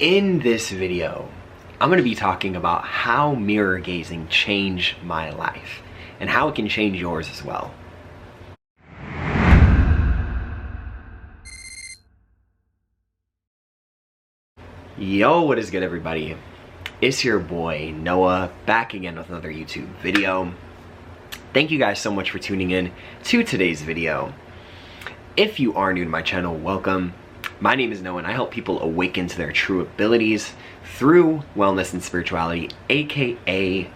In this video, I'm going to be talking about how mirror gazing changed my life and how it can change yours as well. Yo, what is good, everybody? It's your boy Noah, back again with another YouTube video. Thank you guys so much for tuning in to today's video. If you are new to my channel, welcome. My name is Noah and I help people awaken to their true abilities through wellness and spirituality, aka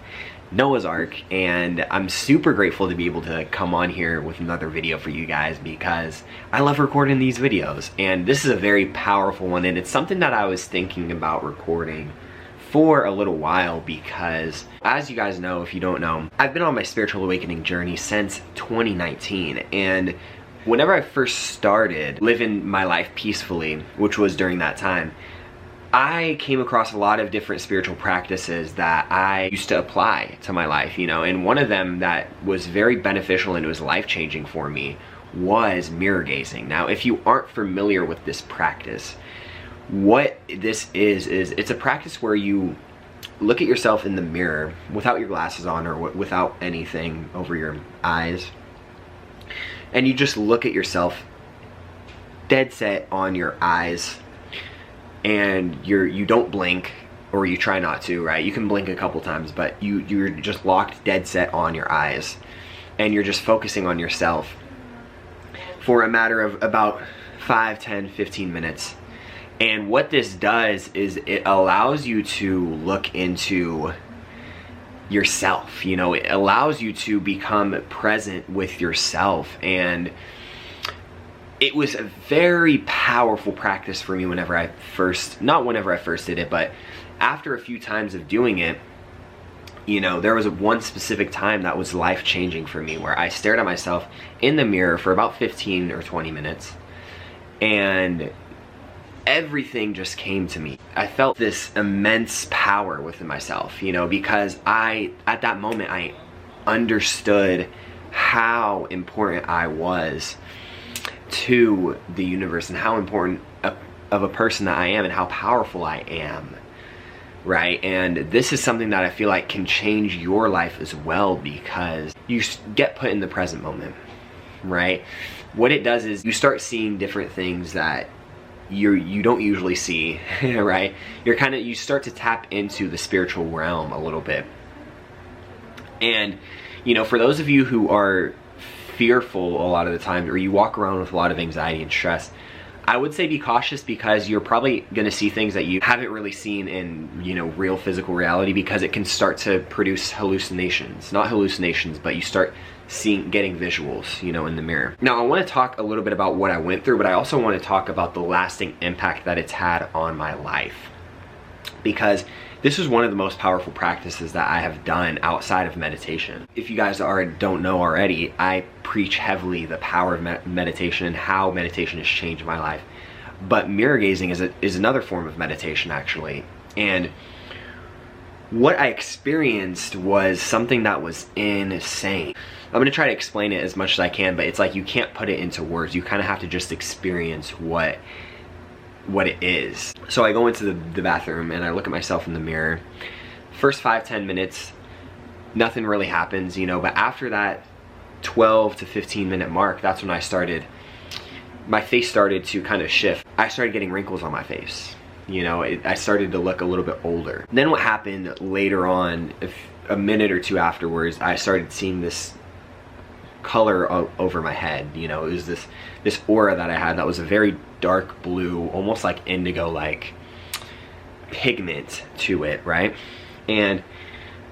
Noah's Ark. And I'm super grateful to be able to come on here with another video for you guys because I love recording these videos. And this is a very powerful one, and it's something that I was thinking about recording for a little while because, as you guys know, if you don't know, I've been on my spiritual awakening journey since 2019. And whenever I first started living my life peacefully, which was during that time, I came across a lot of different spiritual practices that I used to apply to my life, and one of them that was very beneficial and it was life-changing for me was mirror gazing. Now, if you aren't familiar with this practice, what this is it's a practice where you look at yourself in the mirror without your glasses on or without anything over your eyes, and you just look at yourself dead set on your eyes, and you don't blink, or you try not to, right? You can blink a couple times, but you're just locked dead set on your eyes, and you're just focusing on yourself for a matter of about 5, 10, 15 minutes. And what this does is it allows you to look into yourself. It allows you to become present with yourself. And it was a very powerful practice for me not whenever I first did it, but after a few times of doing it, there was one specific time that was life-changing for me, where I stared at myself in the mirror for about 15 or 20 minutes, and everything just came to me. I felt this immense power within myself, because at that moment, I understood how important I was to the universe and how important of a person that I am and how powerful I am, right? And this is something that I feel like can change your life as well, because you get put in the present moment, right? What it does is you start seeing different things that you don't usually see, right? You start to tap into the spiritual realm a little bit. And for those of you who are fearful a lot of the time, or you walk around with a lot of anxiety and stress, I would say be cautious, because you're probably going to see things that you haven't really seen in real physical reality, because it can start to produce hallucinations. Not hallucinations, but you start getting visuals, in the mirror. Now, I want to talk a little bit about what I went through, but I also want to talk about the lasting impact that it's had on my life, because this is one of the most powerful practices that I have done outside of meditation. If you guys don't know already, I preach heavily the power of meditation and how meditation has changed my life. But mirror gazing is another form of meditation, actually. And what I experienced was something that was insane. I'm going to try to explain it as much as I can, but it's like you can't put it into words. You kind of have to just experience what it is. So I go into the bathroom and I look at myself in the mirror. First 5-10 minutes, nothing really happens, but after that 12 to 15 minute mark, that's when my face started to kind of shift. I started getting wrinkles on my face. I started to look a little bit older. Then what happened later on, a minute or two afterwards, I started seeing this color over my head. It was this aura that I had that was a very dark blue, almost like indigo, like pigment to it, right? And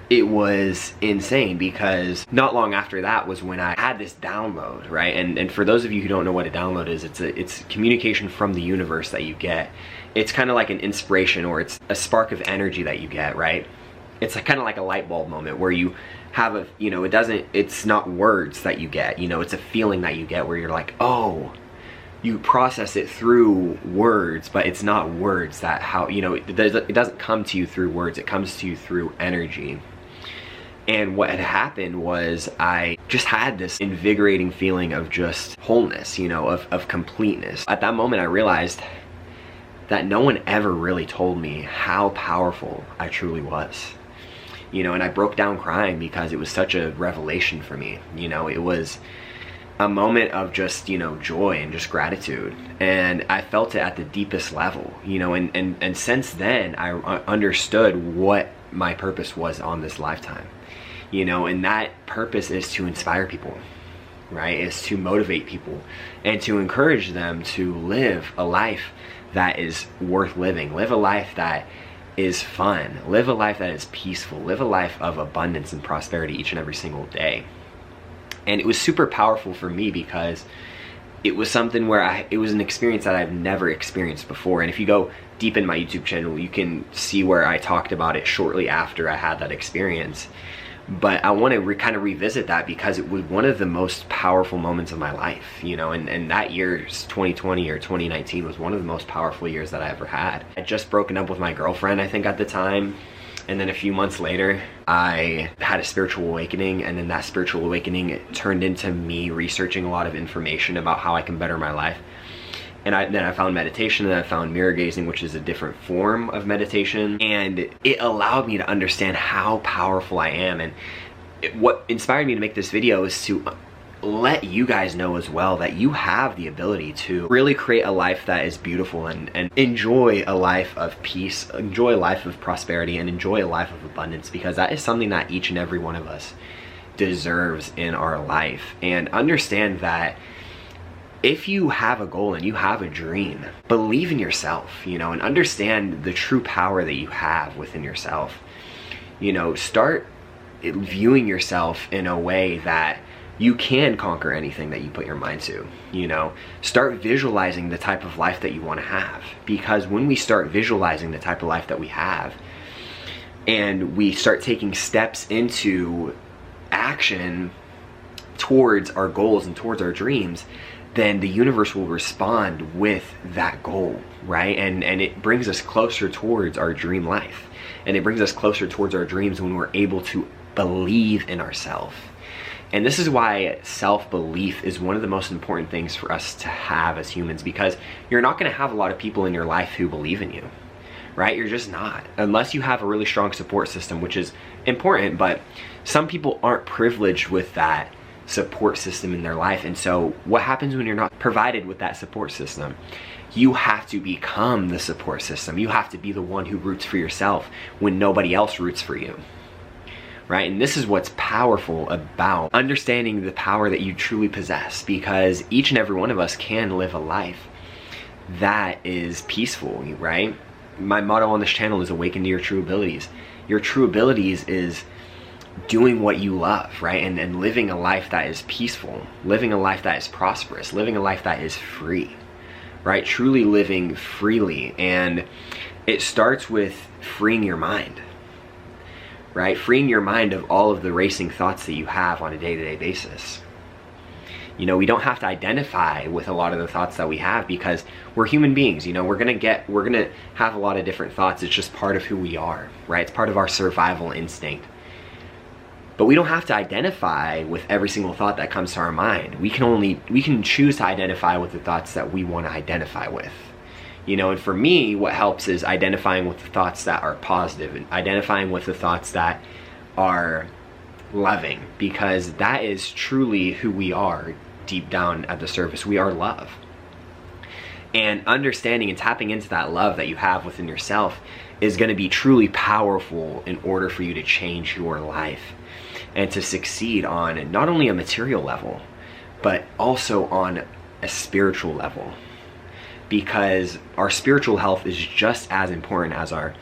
it was insane, because not long after that was when I had this download, right? And for those of you who don't know what a download is, it's communication from the universe that you get. It's kind of like an inspiration, or it's a spark of energy that you get, right? It's kind of like a light bulb moment where you have it's not words that you get, it's a feeling that you get, where you're like, oh, you process it through words, but it's not words it doesn't come to you through words, it comes to you through energy. And what had happened was I just had this invigorating feeling of just wholeness, of completeness. At that moment I realized that no one ever really told me how powerful I truly was. You know, and I broke down crying because it was such a revelation for me. You know, it was a moment of just, you know, joy and just gratitude, and I felt it at the deepest level, you know, and since then I understood what my purpose was on this lifetime, you know, and that purpose is to inspire people, right? Is to motivate people and to encourage them to live a life that is worth living, live a life that is fun, live a life that is peaceful, live a life of abundance and prosperity each and every single day. And it was super powerful for me because it was something where it was an experience that I've never experienced before. And if you go deep in my YouTube channel, you can see where I talked about it shortly after I had that experience. But I want to kind of revisit that because it was one of the most powerful moments of my life, you know, and that year's 2020 or 2019 was one of the most powerful years that I ever had. I had just broken up with my girlfriend, I think, at the time. And then a few months later, I had a spiritual awakening, and then that spiritual awakening turned into me researching a lot of information about how I can better my life. And then I found meditation, and I found mirror gazing, which is a different form of meditation. And it allowed me to understand how powerful I am. And what inspired me to make this video is to let you guys know as well that you have the ability to really create a life that is beautiful and enjoy a life of peace, enjoy a life of prosperity, and enjoy a life of abundance, because that is something that each and every one of us deserves in our life. And understand that if you have a goal and you have a dream, believe in yourself, you know, and understand the true power that you have within yourself. You know, start viewing yourself in a way that you can conquer anything that you put your mind to, you know. Start visualizing the type of life that you want to have, because when we start visualizing the type of life that we have and we start taking steps into action towards our goals and towards our dreams, then the universe will respond with that goal, right? And it brings us closer towards our dream life, and it brings us closer towards our dreams when we're able to believe in ourselves. And this is why self-belief is one of the most important things for us to have as humans, because you're not going to have a lot of people in your life who believe in you, right? You're just not, unless you have a really strong support system, which is important. But some people aren't privileged with that support system in their life. And so what happens when you're not provided with that support system? You have to become the support system. You have to be the one who roots for yourself when nobody else roots for you. Right? And this is what's powerful about understanding the power that you truly possess, because each and every one of us can live a life that is peaceful, right? My motto on this channel is awaken to your true abilities. Your true abilities is doing what you love, right? And living a life that is peaceful, living a life that is prosperous, living a life that is free, right? Truly living freely. And it starts with freeing your mind. Right? Freeing your mind of all of the racing thoughts that you have on a day-to-day basis. You know, we don't have to identify with a lot of the thoughts that we have, because we're human beings. You know, we're gonna have a lot of different thoughts. It's just part of who we are, right? It's part of our survival instinct. But we don't have to identify with every single thought that comes to our mind. We can choose to identify with the thoughts that we want to identify with. You know, and for me, what helps is identifying with the thoughts that are positive and identifying with the thoughts that are loving, because that is truly who we are deep down at the surface. We are love. And understanding and tapping into that love that you have within yourself is going to be truly powerful in order for you to change your life and to succeed on not only a material level, but also on a spiritual level. Because our spiritual health is just as important as our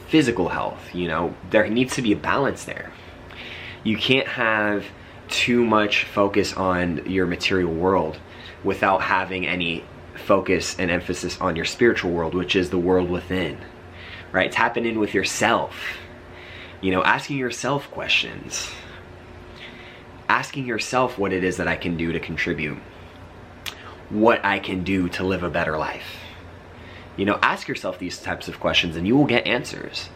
physical health. You know, there needs to be a balance there. You can't have too much focus on your material world without having any focus and emphasis on your spiritual world, which is the world within, right? Tapping in with yourself, you know, asking yourself questions, asking yourself what it is that I can do to contribute, what I can do to live a better life. You know, ask yourself these types of questions and you will get answers.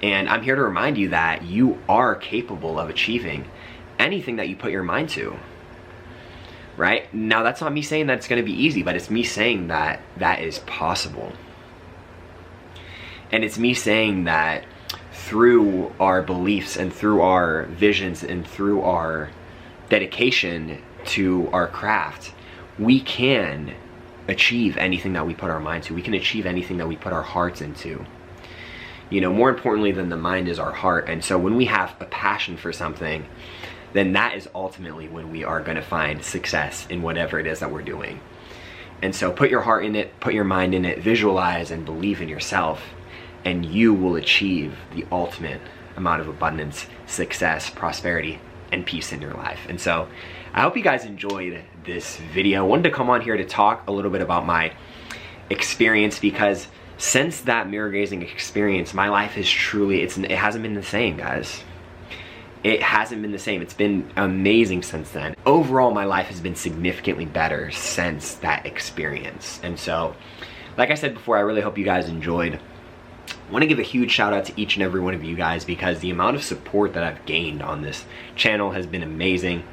And I'm here to remind you that you are capable of achieving anything that you put your mind to. Right? Now, that's not me saying that it's going to be easy, but it's me saying that that is possible. And it's me saying that through our beliefs and through our visions and through our dedication to our craft, we can achieve anything that we put our mind to. We can achieve anything that we put our hearts into. You know, more importantly than the mind is our heart. And so when we have a passion for something, then that is ultimately when we are going to find success in whatever it is that we're doing. And so put your heart in it, put your mind in it, visualize and believe in yourself, and you will achieve the ultimate amount of abundance, success, prosperity, and peace in your life. And so I hope you guys enjoyed this video. I wanted to come on here to talk a little bit about my experience, because since that mirror gazing experience, my life is truly, it hasn't been the same, guys. It hasn't been the same. It's been amazing since then. Overall, my life has been significantly better since that experience. And so, like I said before, I really hope you guys enjoyed. I want to give a huge shout out to each and every one of you guys, because the amount of support that I've gained on this channel has been amazing.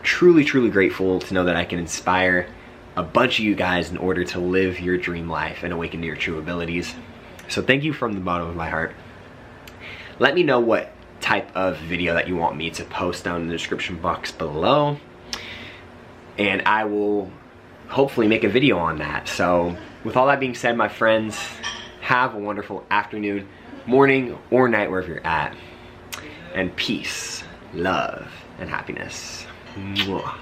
Truly, truly grateful to know that I can inspire a bunch of you guys in order to live your dream life and awaken to your true abilities. So thank you from the bottom of my heart. Let me know what type of video that you want me to post down in the description box below, and I will hopefully make a video on that. So with all that being said, my friends, have a wonderful afternoon, morning, or night wherever you're at, and peace, love, and happiness. Mwah.